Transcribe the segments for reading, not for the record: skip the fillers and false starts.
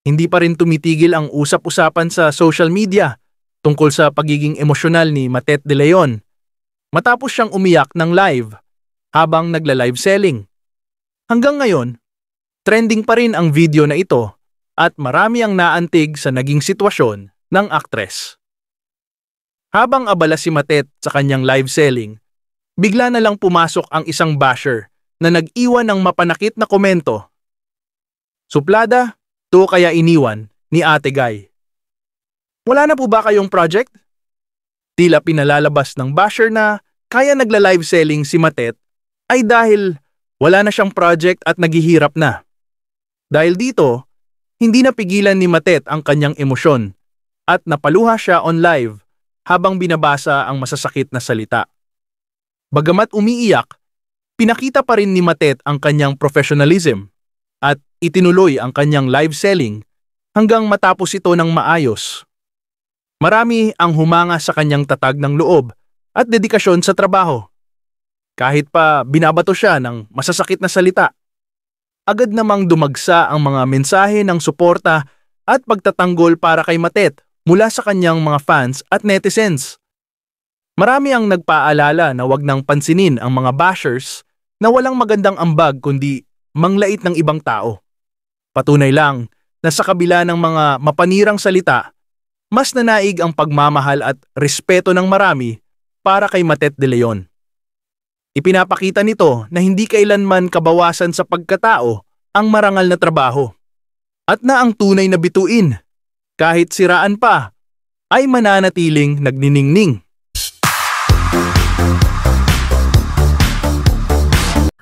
Hindi pa rin tumitigil ang usap-usapan sa social media tungkol sa pagiging emosyonal ni Matet De Leon matapos siyang umiyak ng live habang nagla-live selling. Hanggang ngayon, trending pa rin ang video na ito at marami ang naantig sa naging sitwasyon ng aktres. Habang abala si Matet sa kanyang live selling, bigla na lang pumasok ang isang basher na nag-iwan ng mapanakit na komento. Suplada, to kaya iniwan ni Ate Guy. Wala na po ba kayong project? Tila pinalalabas ng basher na kaya nagla-live selling si Matet ay dahil wala na siyang project at naghihirap na. Dahil dito, hindi napigilan ni Matet ang kanyang emosyon at napaluha siya on live habang binabasa ang masasakit na salita. Bagamat umiiyak, pinakita pa rin ni Matet ang kanyang professionalism at itinuloy ang kanyang live selling hanggang matapos ito ng maayos. Marami ang humanga sa kanyang tatag ng loob at dedikasyon sa trabaho. Kahit pa binabato siya ng masasakit na salita, agad namang dumagsa ang mga mensahe ng suporta at pagtatanggol para kay Matet mula sa kanyang mga fans at netizens. Marami ang nagpaalala na wag nang pansinin ang mga bashers na walang magandang ambag kundi manglait ng ibang tao. Patunay lang na sa kabila ng mga mapanirang salita, mas nanaig ang pagmamahal at respeto ng marami para kay Matet De Leon. Ipinapakita nito na hindi kailanman kabawasan sa pagkatao ang marangal na trabaho at na ang tunay na bituin, kahit siraan pa, ay mananatiling nagniningning.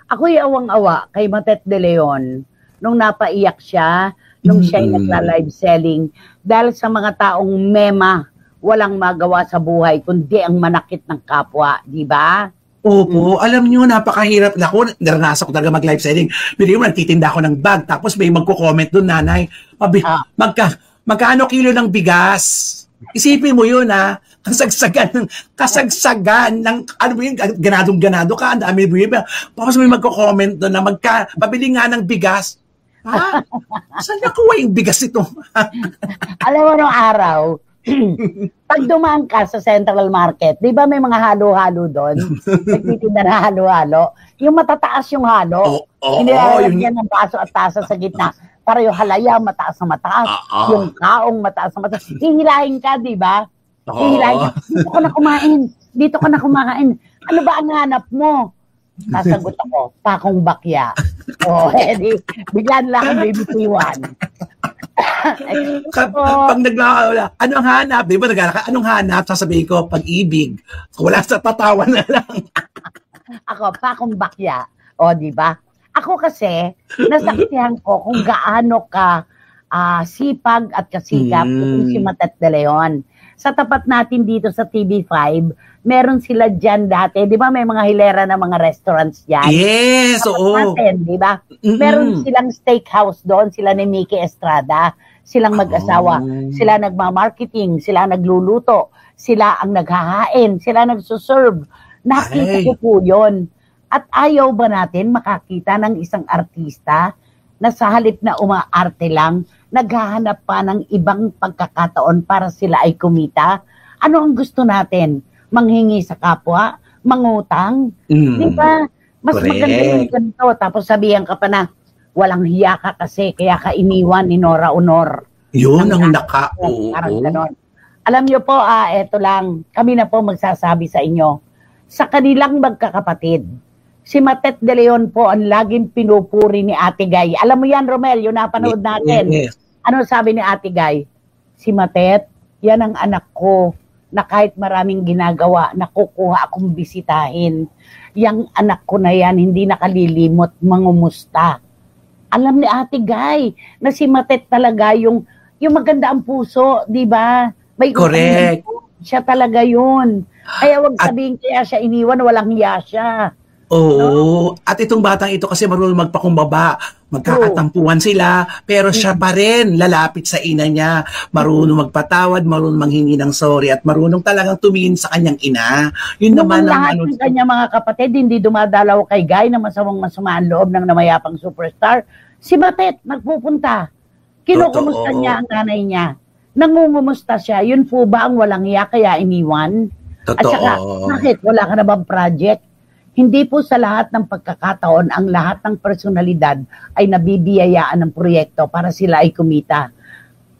Ako'y awang-awa kay Matet De Leon nung napaiyak siya, nung siya'y nagla-live selling dahil sa mga taong mema, walang magawa sa buhay kundi ang manakit ng kapwa, di ba? Opo, alam niyo, napakahirap. Ako, naranasan ko talaga mag-live selling. Bili mo, nagtitinda ako ng bag, tapos may magko-comment doon, nanay, magkano kilo ng bigas? Isipin mo yun, ha? Kasagsagan ng, ano mo yun, ganadong-ganado ka, ang dami mo yun. Tapos may magko-comment doon na pabili nga ng bigas. Ha? Saan nakuha yung bigas ito? Alam mo nung araw, pag dumaan ka sa Central Market, di ba may mga halo-halo doon? Nagtitinda na halo-halo. Yung matataas yung halo, inilalagyan ng baso at tasa sa gitna. Para yung halaya, mataas na mataas. Yung kaong, mataas na mataas. Hihilahin ka, di ba? Hihilahin ka. Dito ka na kumain. Dito ka na kumain. Ano ba ang hanap mo? Sasagot ako, pakong bakya. Edi, bigyan lang ang baby T1. Pag naglalala, anong hanap? Di ba anong hanap? Sasabihin ko, pag-ibig. Wala sa tatawa na lang. Ako, pakong bakya. O, di ba? Ako kasi, nasaksihan ko kung gaano ka sipag at kasigap itong si Matet De Leon. Sa tapat natin dito sa TV5, meron sila dyan dati. Di ba may mga hilera na mga restaurants dyan? Yes, oo. Natin, di ba? Meron silang steakhouse doon, sila ni Mickey Estrada. Silang mag-asawa. Sila nagmamarketing, sila nagluluto, sila ang naghahain, sila nagsuserve. Nakita ko po yun. At ayaw ba natin makakita ng isang artista na sa halip na umaarte lang, naghahanap pa ng ibang pagkakataon para sila ay kumita? Ano ang gusto natin? Manghingi sa kapwa? Mangutang? Di ba? Mas maganda yung ganito. Tapos sabihan ka pa na, walang hiya ka kasi, kaya ka iniwan ni Nora Honor. Yun ang parang ganon. Alam niyo po, eto lang, kami na po magsasabi sa inyo, sa kanilang magkakapatid, si Matet De Leon po ang laging pinupuri ni Ate Guy. Alam mo yan, Romel, yung napanood natin. Yes. Ano sabi ni Ate Guy? Si Matet, yan ang anak ko na kahit maraming ginagawa, nakukuha akong bisitahin. Yang anak ko na yan, hindi nakalilimot, mangumusta. Alam ni Ate Guy na si Matet talaga yung maganda ang puso, di ba? May correct. Siya talaga yun. Kaya wag sabihin kaya siya iniwan, walang hiya siya. Oo. At itong batang ito kasi marunong magpakumbaba. Magkakatampuhan sila, pero siya pa rin lalapit sa ina niya. Marunong magpatawad, marunong manghingi ng sorry, at marunong talagang tumingin sa kanyang ina. Yun naman ang lahat ng kanyang mga kapatid, hindi dumadalaw kay Guy na masama ang loob ng namayapang superstar. Si Matet, nagpupunta. Kinukumusta Totoo. niya ang nanay niya. Nangungumusta siya. Yun po ba ang walang hiya kaya iniwan? At Totoo. saka, bakit? Wala ka na bang project? Hindi po sa lahat ng pagkakataon ang lahat ng personalidad ay nabibiyayaan ng proyekto para sila ay kumita.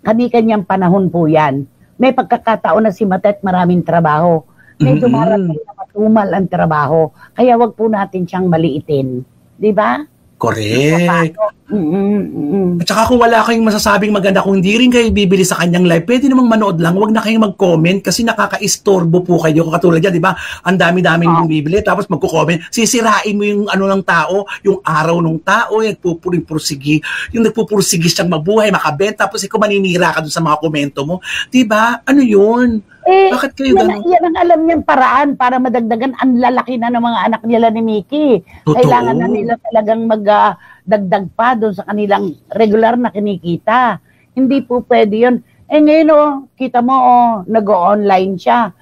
Kani-kanyang panahon po yan. May pagkakataon na si Matet maraming trabaho. May dumarating na matumal ang trabaho. Kaya wag po natin siyang maliitin. Di ba? Correct. Mm-mm. At saka kung wala kayong masasabing maganda, kung hindi rin kayo bibili sa kanyang live, pwede namang manood lang. Huwag na kayong mag-comment kasi nakaka-istorbo po kayo. Katulad yan, di ba? Ang dami-daming bumibili, tapos magko-comment. Sisirain mo yung ano ng tao, yung araw ng tao, yung nagpupursigi. Yung nagpupursigi siyang mabuhay, makabenta, tapos ikaw maninira ka dun sa mga komento mo. Di ba? Ano yun? Bakit kayo ganun? Yan ang alam niyang paraan para madagdagan. Ang lalaki na ng mga anak nila ni Mickey. Totoo. Kailangan na nila talagang magdagdag pa doon sa kanilang regular na kinikita. Hindi po pwede yun. Ngayon, kita mo, nag-online siya.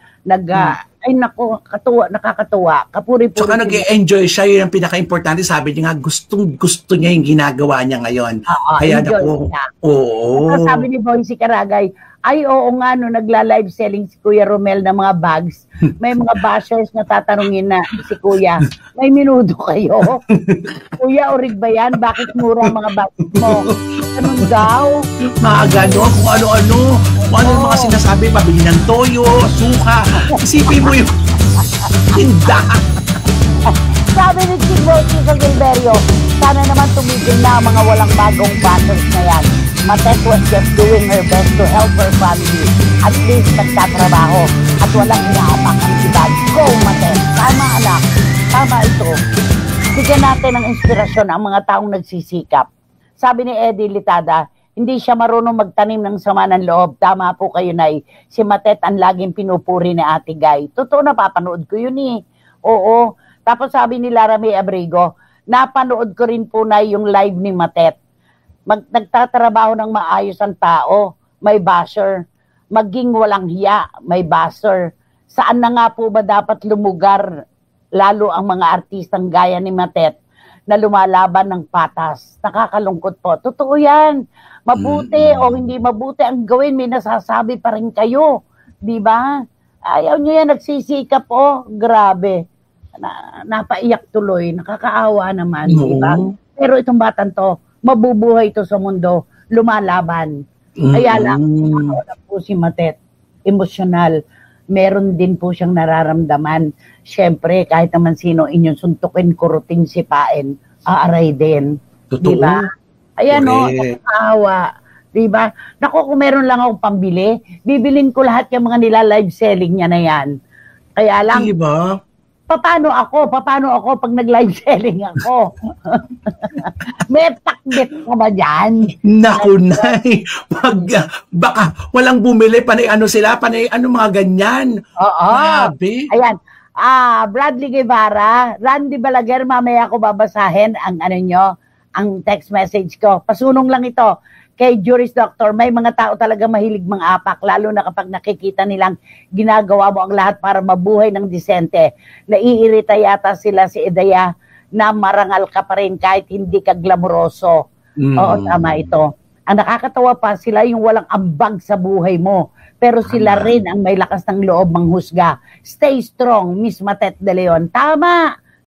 Ay naku, nakakatuwa. Kapuri-puri. Tsaka nag-enjoy siya, yun ang pinaka-importante. Sabi niya nga, gusto niya yung ginagawa niya ngayon. Kaya naku, oo. Sabi ni Boyce Caragay, ay oo nga, no, nagla-live selling si Kuya Romel ng mga bags. May mga bashers na tatanungin na si Kuya, may minudo kayo? Kuya, orig ba yan? Bakit mura ang mga bags mo? Anong daw? Mga gano'n, kung ano-ano. Kung ano yung mga sinasabi, pabili ng toyo, suka. Isipin mo yung tindahan. Sabi ni Chief Boyce sa Gilberto, sana naman tumigil na ang mga walang bagong bashers na yan. Matet was just doing her best to help her family. At least nagtatrabaho at walang inaapak ang sibag. Go, Matet! Tama, anak. Tama ito. Bigyan natin ng inspirasyon ang mga taong nagsisikap. Sabi ni Eddie Litada, hindi siya marunong magtanim ng sama ng loob. Tama po kayo, Nay. Si Matet ang laging pinupuri ni Ate Guy. Totoo, napapanood ko yun eh. Oo. Tapos sabi ni Lara May Abrigo, napanood ko rin po na yung live ni Matet. Nagtatrabaho ng maayos ang tao, may basher. Maging walang hiya, may basher. Saan na nga po ba dapat lumugar, lalo ang mga artistang gaya ni Matet, na lumalaban ng patas? Nakakalungkot po. Totoo yan. Mabuti o hindi mabuti ang gawin, may nasasabi pa rin kayo. Di ba? Ayaw nyo yan, nagsisikap po. Grabe. Napaiyak tuloy. Nakakaawa naman. Di ba? Pero itong batang to, mabubuhay ito sa mundo, lumalaban. Kaya lang, nakakawala po si Matet, emosyonal. Meron din po siyang nararamdaman. Siyempre, kahit naman sino inyong suntukin, kurutin, sipain, aaray din. Totoo. Diba? Ayan o, nakakaawa. Diba? Naku, kung meron lang akong pambili, bibilin ko lahat yung mga nila-live selling niya na yan. Kaya lang, diba? Paano ako pag nag-live selling ako? May takbit ka ba dyan? Naku, Nay. Baka walang bumili, panay ano sila, panay ano mga ganyan. Oo. Grabe. Ayan. Bradley Guevara, Randy Balaguer, mamaya ko babasahin ang ang text message ko. Pasunong lang ito. Kay Juris Doctor, may mga tao talaga mahilig mang-apak, lalo na kapag nakikita nilang ginagawa mo ang lahat para mabuhay ng disente. Naiirita yata sila si Edaya na marangal ka pa rin kahit hindi ka glamuroso. Oo, tama ito. Ang nakakatawa pa, sila yung walang ambag sa buhay mo. Pero sila rin ang may lakas ng loob manghusga. Stay strong, Miss Matet de Leon. Tama!